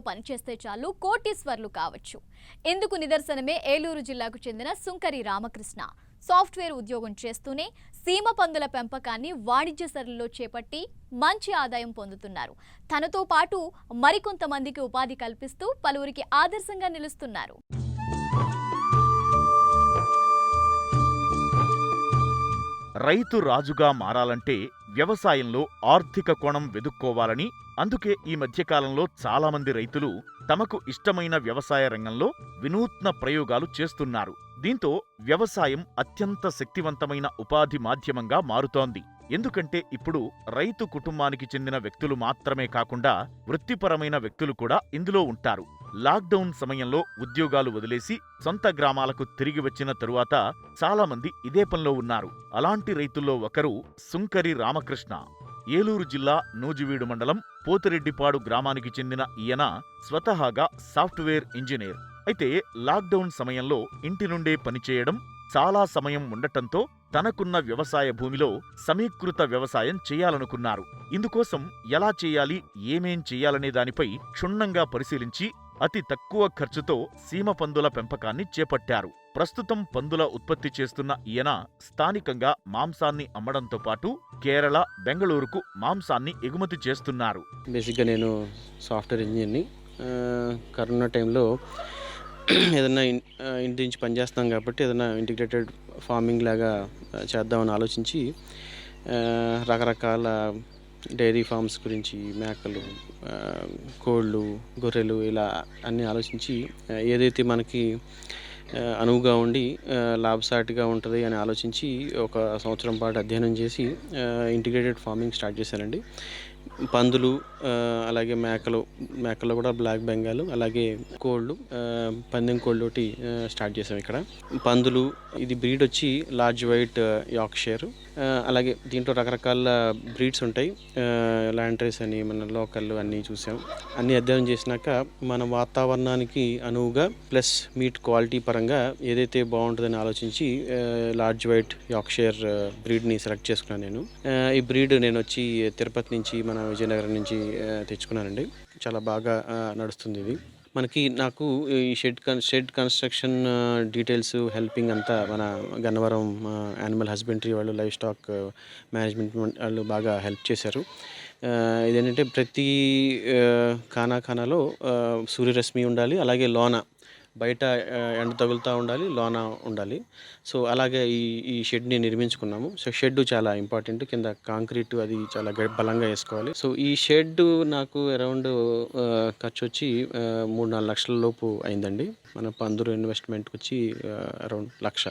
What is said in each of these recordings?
పనిచేస్తే చాలు కోటీశ్వర్లు కావచ్చు. ఇందుకు నిదర్శనమే ఏలూరు జిల్లాకు చెందిన సుంకరి రామకృష్ణ. సాఫ్ట్వేర్ ఉద్యోగం చేస్తూనే సీమ పందుల పెంపకాన్ని వాణిజ్య సరళిలో చేపట్టి మంచి ఆదాయం పొందుతున్నారు. తనతో పాటు మరికొంతమందికి ఉపాధి కల్పిస్తూ పలువురికి ఆదర్శంగా నిలుస్తున్నారు. రైతు రాజుగా మారాలంటే వ్యవసాయంలో ఆర్థిక కోణం వెదుక్కోవాలని, అందుకే ఈ మధ్యకాలంలో చాలామంది రైతులు తమకు ఇష్టమైన వ్యవసాయ రంగంలో వినూత్న ప్రయోగాలు చేస్తున్నారు. దీంతో వ్యవసాయం అత్యంత శక్తివంతమైన ఉపాధి మాధ్యమంగా మారుతోంది. ఎందుకంటే ఇప్పుడు రైతు కుటుంబానికి చెందిన వ్యక్తులు మాత్రమే కాకుండా వృత్తిపరమైన వ్యక్తులు కూడా ఇందులో ఉంటారు. లాక్డౌన్ సమయంలో ఉద్యోగాలు వదిలేసి సొంత గ్రామాలకు తిరిగి వచ్చిన తరువాత చాలామంది ఇదే పనిలో ఉన్నారు. అలాంటి రైతుల్లో ఒకరు సుంకరి రామకృష్ణ. ఏలూరు జిల్లా నూజివీడు మండలం పోతిరెడ్డిపాడు గ్రామానికి చెందిన ఈయన స్వతహాగా సాఫ్ట్వేర్ ఇంజనీర్. అయితే లాక్డౌన్ సమయంలో ఇంటి నుండే పనిచేయడం, చాలా సమయం ఉండటంతో తనకున్న వ్యవసాయ భూమిలో సమీకృత వ్యవసాయం చేయాలనుకున్నారు. ఇందుకోసం ఎలా చేయాలి, ఏమేం చేయాలనే దానిపై క్షుణ్ణంగా పరిశీలించి అతి తక్కువ ఖర్చుతో సీమ పందుల పెంపకాన్ని చేపట్టారు. ప్రస్తుతం పందుల ఉత్పత్తి చేస్తున్న ఈయన స్థానికంగా మాంసాన్ని అమ్మడంతో పాటు కేరళ, బెంగళూరుకు మాంసాన్ని ఎగుమతి చేస్తున్నారు. బేసిక్గా నేను సాఫ్ట్వేర్ ఇంజనీర్ని. కరోనా టైంలో ఏదైనా ఇంటి నుంచి పనిచేస్తాం కాబట్టి ఏదైనా ఇంటిగ్రేటెడ్ ఫార్మింగ్ లాగా చేద్దామని ఆలోచించి రకరకాల డైరీ ఫార్మ్స్ గురించి, మేకలు, కోళ్ళు, గొర్రెలు ఇలా అన్నీ ఆలోచించి ఏదైతే మనకి అనువుగా ఉండి లాభసాటిగా ఉంటుంది అని ఆలోచించి ఒక సంవత్సరం పాటు అధ్యయనం చేసి ఇంటిగ్రేటెడ్ ఫార్మింగ్ స్టార్ట్ చేశానండి. పందులు, అలాగే మేకలు కూడా బ్లాక్ బెంగాల్, అలాగే కోళ్ళు, పందెం కోళ్ళు ఒకటి స్టార్ట్ చేసాం ఇక్కడ. పందులు ఇది బ్రీడ్ వచ్చి లార్జ్ వైట్ యార్క్షైర్. అలాగే దీంట్లో రకరకాల బ్రీడ్స్ ఉంటాయి. ల్యాండ్ రేస్ అని, మన లోకల్ అన్నీ చూసాం. అన్నీ అధ్యయనం చేసినాక మన వాతావరణానికి అనువుగా ప్లస్ మీట్ క్వాలిటీ పరంగా ఏదైతే బాగుంటుందని ఆలోచించి లార్జ్ వైట్ యార్క్షైర్ బ్రీడ్ని సెలెక్ట్ చేసుకున్నాను నేను. ఈ బ్రీడ్ నేను వచ్చి తిరుపతి నుంచి, మన విజయనగరం నుంచి తెచ్చుకున్నానండి. చాలా బాగా నడుస్తుంది ఇది. నాకు ఈ షెడ్ కన్స్ట్రక్షన్ డీటెయిల్స్, హెల్పింగ్ అంతా మన గన్నవరం యానిమల్ హస్బెండరీ వాళ్ళు, లైవ్ స్టాక్ మేనేజ్మెంట్ వాళ్ళు బాగా హెల్ప్ చేశారు. ఇదేంటంటే ప్రతి ఖానాలో సూర్యరశ్మి ఉండాలి, అలాగే లోన బయట ఎండ తగులుతూ ఉండాలి, లోన ఉండాలి. సో అలాగే ఈ షెడ్ని నిర్మించుకున్నాము. సో షెడ్ చాలా ఇంపార్టెంట్. కింద కాంక్రీట్ అది చాలా బలంగా వేసుకోవాలి. సో ఈ షెడ్ నాకు అరౌండ్ ఖర్చు వచ్చి 3-4 లక్షల లోపు అయిందండి. మన పందులు ఇన్వెస్ట్మెంట్ వచ్చి అరౌండ్ 1 లక్ష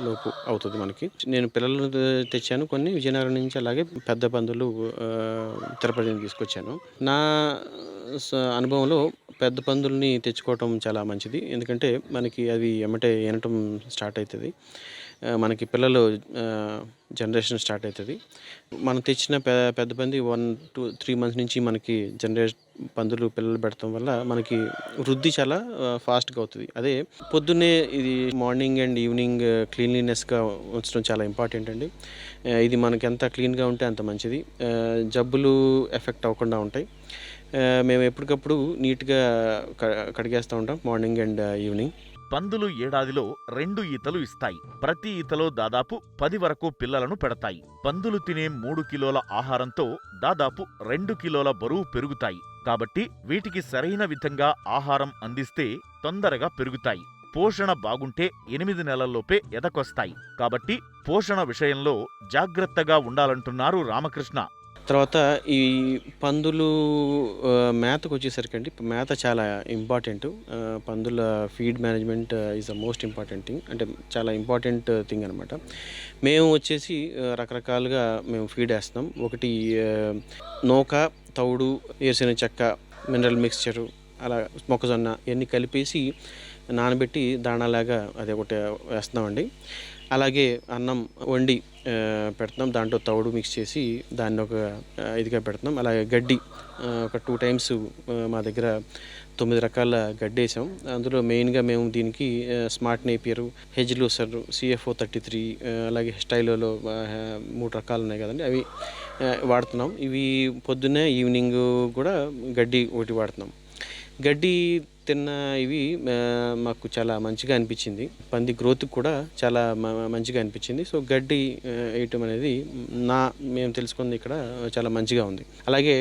లోపు అవుతుంది మనకి. నేను పిల్లలను తెచ్చాను కొన్ని విజయనగరం నుంచి, అలాగే పెద్ద పందులు తిరుపతి నుంచి తీసుకొచ్చాను. నా అనుభవంలో పెద్ద పందుల్ని తెచ్చుకోవటం చాలా మంచిది. ఎందుకంటే మనకి అవి ఎమ్మటే వినటం స్టార్ట్ అవుతుంది, మనకి పిల్లలు జనరేషన్ స్టార్ట్ అవుతుంది. మనం తెచ్చిన పెద్ద పంది 1-3 మంత్స్ నుంచి మనకి పందులు పిల్లలు పెడతాం వల్ల మనకి వృద్ధి చాలా ఫాస్ట్గా అవుతుంది. అదే పొద్దున్నే ఇది మార్నింగ్ అండ్ ఈవినింగ్ క్లీన్లీనెస్గా ఉంచడం చాలా ఇంపార్టెంట్ అండి. ఇది మనకి ఎంత క్లీన్గా ఉంటే అంత మంచిది. జబ్బులు ఎఫెక్ట్ అవ్వకుండా ఉంటాయి. మేము ఎప్పటికప్పుడు నీట్గా కడిగేస్తూ ఉంటాం మార్నింగ్ అండ్ ఈవినింగ్. పందులు ఏడాదిలో 2 ఈతలు ఇస్తాయి. ప్రతి ఈతలో దాదాపు 10 వరకు పిల్లలను పెడతాయి. పందులు తినే 3 కిలోల ఆహారంతో దాదాపు 2 కిలోల బరువు పెరుగుతాయి. కాబట్టి వీటికి సరైన విధంగా ఆహారం అందిస్తే తొందరగా పెరుగుతాయి. పోషణ బాగుంటే 8 నెలల్లోపే ఎదకొస్తాయి. కాబట్టి పోషణ విషయంలో జాగ్రత్తగా ఉండాలంటున్నారు రామకృష్ణ. తర్వాత ఈ పందులు మేతకు వచ్చేసరికి అండి, మేత చాలా ఇంపార్టెంట్. పందుల feed management is the most important thing, అంటే చాలా ఇంపార్టెంట్ థింగ్ అనమాట. మేము వచ్చేసి రకరకాలుగా మేము ఫీడ్ వేస్తాం. ఒకటి నూక, తౌడు, వేరుశెనగ చెక్క, మినరల్ మిక్స్చరు, అలా మొక్కజొన్న ఇవన్నీ కలిపేసి నానబెట్టి దాణాలాగా అది ఒకటి వేస్తున్నామండి. అలాగే అన్నం వండి పెడుతున్నాం, దాంట్లో తౌడు మిక్స్ చేసి దాన్ని ఒక ఇదిగా పెడుతున్నాం. అలాగే గడ్డి ఒక 2 టైమ్స్ మా దగ్గర 9 రకాల గడ్డి వేసాం. అందులో మెయిన్గా మేము దీనికి smart Napier, he's loser, CFO 33, అలాగే స్టైలోలో 3 రకాలు ఉన్నాయి కదండి, అవి వాడుతున్నాం. ఇవి పొద్దున్నే ఈవినింగ్ కూడా గడ్డి ఒకటి వాడుతున్నాం. గడ్డి తిన్న ఇవి మాకు చాలా మంచిగా అనిపించింది. పంది గ్రోత్ కూడా చాలా మంచిగా అనిపించింది. సో గడ్డి వేయటం అనేది మేము తెలుసుకుంది ఇక్కడ చాలా మంచిగా ఉంది. అలాగే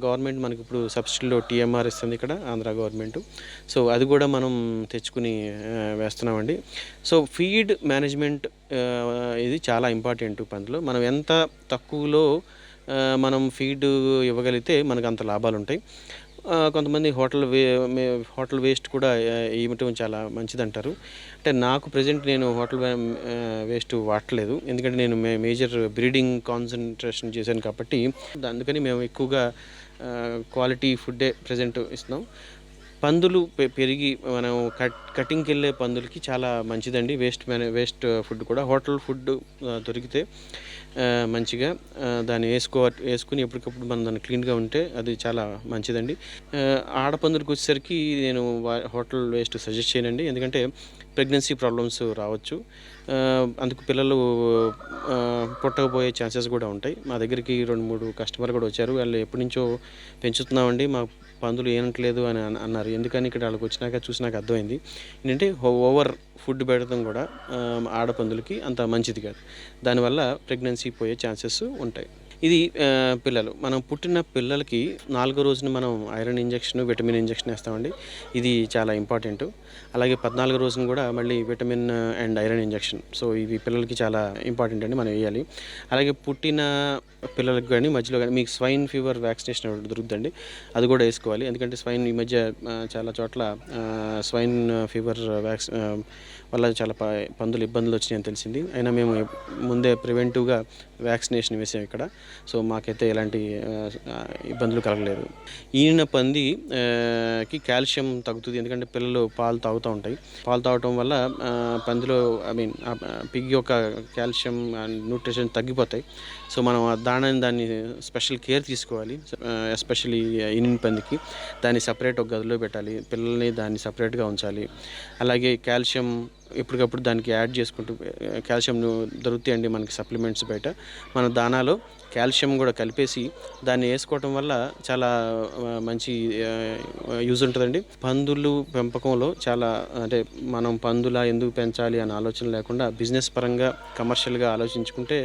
గవర్నమెంట్ మనకి ఇప్పుడు సబ్సిడీలో టీఎంఆర్ ఇస్తుంది ఇక్కడ, ఆంధ్ర గవర్నమెంట్. సో అది కూడా మనం తెచ్చుకుని వేస్తున్నామండి. సో ఫీడ్ మేనేజ్మెంట్ ఇది చాలా ఇంపార్టెంట్ పందులో. మనం ఎంత తక్కువలో మనం ఫీడ్ ఇవ్వగలిగితే మనకు అంత లాభాలు ఉంటాయి. కొంతమంది హోటల్ వేస్ట్ కూడా ఇవ్వటం చాలా మంచిదంటారు. అంటే నాకు ప్రజెంట్ నేను హోటల్ వేస్ట్ వాడట్లేదు, ఎందుకంటే నేను మేజర్ బ్రీడింగ్ కాన్సన్ట్రేషన్ చేశాను కాబట్టి. అందుకని మేము ఎక్కువగా క్వాలిటీ ఫుడ్డే ప్రజెంట్ ఇస్తున్నాం. పందులు పెరిగి మనం కటింగ్కి వెళ్ళే పందులకి చాలా మంచిదండి వేస్ట్ ఫుడ్ కూడా. హోటల్ ఫుడ్ దొరికితే మంచిగా దాన్ని వేసుకుని ఎప్పటికప్పుడు మనం దాన్ని క్లీన్గా ఉంటే అది చాలా మంచిదండి. ఆడపందులకు వచ్చేసరికి నేను హోటల్ వేస్ట్ సజెస్ట్ చేయనండి, ఎందుకంటే ప్రెగ్నెన్సీ ప్రాబ్లమ్స్ రావచ్చు. అందుకు పిల్లలు పుట్టకపోయే ఛాన్సెస్ కూడా ఉంటాయి. మా దగ్గరికి 2-3 కస్టమర్లు కూడా వచ్చారు. వాళ్ళు ఎప్పటి నుంచో పెంచుతున్నామండి, మా పందులు ఏనట్లేదు అని అన్నారు. ఎందుకని ఇక్కడ వాళ్ళకి వచ్చినాక చూసినాక అర్థమైంది ఏంటంటే ఓవర్ ఫుడ్ పెడతాం కూడా ఆడపందులకి అంత మంచిది కాదు. దానివల్ల ప్రెగ్నెన్సీ పోయే ఛాన్సెస్ ఉంటాయి. ఇది పిల్లలు, మనం పుట్టిన పిల్లలకి 4వ రోజున మనం ఐరన్ ఇంజెక్షన్, విటమిన్ ఇంజెక్షన్ వేస్తామండి. ఇది చాలా ఇంపార్టెంట్. అలాగే 14వ రోజున కూడా మళ్ళీ vitamin and iron injection. So ఇవి పిల్లలకి చాలా ఇంపార్టెంట్ అండి, మనం వేయాలి. అలాగే పుట్టిన పిల్లలకు కానీ మధ్యలో కానీ మీకు స్వైన్ ఫీవర్ వ్యాక్సినేషన్ దొరుకుతుందండి, అది కూడా వేసుకోవాలి. ఎందుకంటే స్వైన్ ఈ మధ్య చాలా చోట్ల స్వైన్ ఫీవర్ వల్ల చాలా పందులు ఇబ్బందులు వచ్చినాయని తెలిసింది. అయినా మేము ముందే ప్రివెంటివ్గా వ్యాక్సినేషన్ వేసాం ఇక్కడ. సో మాకైతే ఎలాంటి ఇబ్బందులు కలగలేదు. ఈనిన పందికి కాల్షియం తగ్గుతుంది, ఎందుకంటే పిల్లలు పాలు తాగుతూ ఉంటాయి. పాలు తాగటం వల్ల పందిలో పిగ్ యొక్క కాల్షియం అండ్ న్యూట్రిషన్ తగ్గిపోతాయి. సో మనం దాన్ని స్పెషల్ కేర్ తీసుకోవాలి. ఎస్పెషల్లీ ఈనిన పందికి దాన్ని సపరేట్ ఒక గదిలో పెట్టాలి, పిల్లల్ని దాన్ని సపరేట్గా ఉంచాలి. అలాగే కాల్షియం ఎప్పటికప్పుడు దానికి యాడ్ చేసుకుంటూ, కాల్షియం దొరుకుతాయండి మనకి సప్లిమెంట్స్ బయట, మన దానాలో కాల్షియం కూడా కలిపేసి దాన్ని వేసుకోవటం వల్ల చాలా మంచి యూజ్ ఉంటుందండి. పందులు పెంపకంలో చాలా అంటే మనం పందులా ఎందుకు పెంచాలి అనే ఆలోచన లేకుండా బిజినెస్ పరంగా కమర్షియల్గా ఆలోచించుకుంటే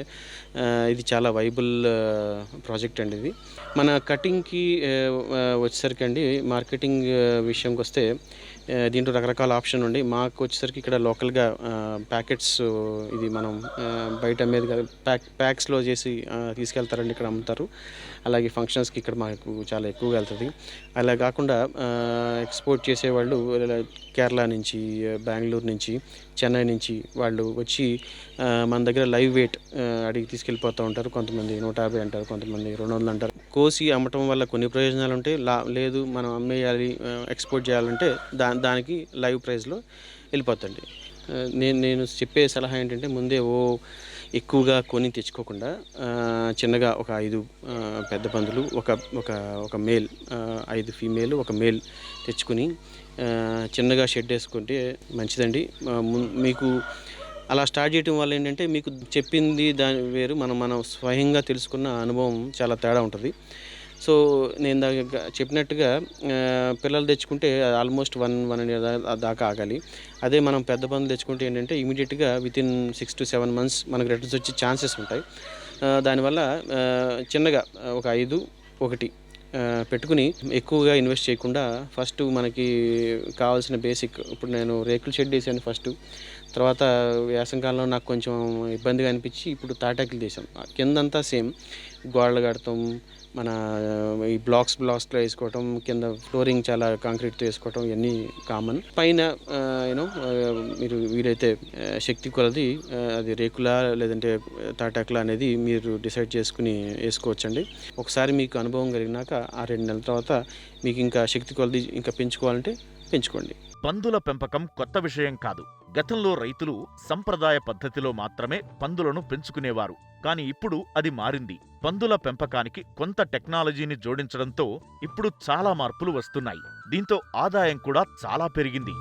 ఇది చాలా వైబుల్ ప్రాజెక్ట్ అండి. ఇది మన కటింగ్కి వచ్చేసరికి అండి, మార్కెటింగ్ విషయంకి వస్తే దీంట్లో రకరకాల ఆప్షన్ ఉండి, మాకు వచ్చేసరికి ఇక్కడ లోకల్గా ప్యాకెట్స్, ఇది మనం బయట అమ్మేది కాదు, ప్యాక్స్లో చేసి తీసుకెళ్తారండి, ఇక్కడ అమ్ముతారు. అలాగే ఫంక్షన్స్కి ఇక్కడ మాకు చాలా ఎక్కువగా వెళ్తుంది. అలా కాకుండా ఎక్స్పోర్ట్ చేసేవాళ్ళు కేరళ నుంచి, బెంగళూరు నుంచి, చెన్నై నుంచి వాళ్ళు వచ్చి మన దగ్గర లైవ్ వెయిట్ అడిగి తీసుకెళ్ళిపోతూ ఉంటారు. కొంతమంది 150 అంటారు, కొంతమంది 200 అంటారు. కోసి అమ్మటం వల్ల కొన్ని ప్రయోజనాలు ఉంటాయి. లేదు మనం అమ్మేయాలి, ఎక్స్పోర్ట్ చేయాలంటే దానికి లైవ్ ప్రైస్లో వెళ్ళిపోతుంది. నేను చెప్పే సలహా ఏంటంటే, ముందే ఎక్కువగా కొని తెచ్చుకోకుండా చిన్నగా ఒక 5 పెద్ద పందులు, ఒక మేల్, 5 ఫీమేల్, ఒక మేల్ తెచ్చుకుని చిన్నగా షెడ్ వేసుకుంటే మంచిదండి. మీకు అలా స్టార్ట్ చేయడం వల్ల ఏంటంటే, మీకు చెప్పింది దాని వేరు, మనం స్వయంగా తెలుసుకున్న అనుభవం చాలా తేడా ఉంటుంది. సో నేను చెప్పినట్టుగా పిల్లలు తెచ్చుకుంటే ఆల్మోస్ట్ 1 year దాకా ఆగాలి. అదే మనం పెద్ద పందులు తెచ్చుకుంటే ఏంటంటే ఇమీడియట్గా వితిన్ 6 to 7 months మనకు రిటర్న్స్ వచ్చే ఛాన్సెస్ ఉంటాయి. దానివల్ల చిన్నగా ఒక 5 పెట్టుకుని ఎక్కువగా ఇన్వెస్ట్ చేయకుండా ఫస్ట్ మనకి కావాల్సిన బేసిక్, ఇప్పుడు నేను రేకుల షెడ్ వేసాను ఫస్ట్, తర్వాత వేసవికాలంలో నాకు కొంచెం ఇబ్బందిగా అనిపించి ఇప్పుడు తాటాకులు తీసాం. కిందంతా సేమ్ గోడలు కడతాం, మన ఈ బ్లాక్స్లో వేసుకోవటం, కింద ఫ్లోరింగ్ చాలా కాంక్రీట్తో వేసుకోవటం, ఇవన్నీ కామన్. పైన మీరు వీలైతే శక్తి కొలది అది రేకులా లేదంటే తాటాకులా అనేది మీరు డిసైడ్ చేసుకుని వేసుకోవచ్చండి. ఒకసారి మీకు అనుభవం కలిగినాక ఆ 2 నెలల తర్వాత మీకు ఇంకా శక్తి కొలది ఇంకా పెంచుకోవాలంటే పెంచుకోండి. పందుల పెంపకం కొత్త విషయం కాదు. గతంలో రైతులు సంప్రదాయ పద్ధతిలో మాత్రమే పందులను పెంచుకునేవారు. కానీ ఇప్పుడు అది మారింది. పందుల పెంపకానికి కొంత టెక్నాలజీని జోడించడంతో ఇప్పుడు చాలా మార్పులు వస్తున్నాయి. దీంతో ఆదాయం కూడా చాలా పెరిగింది.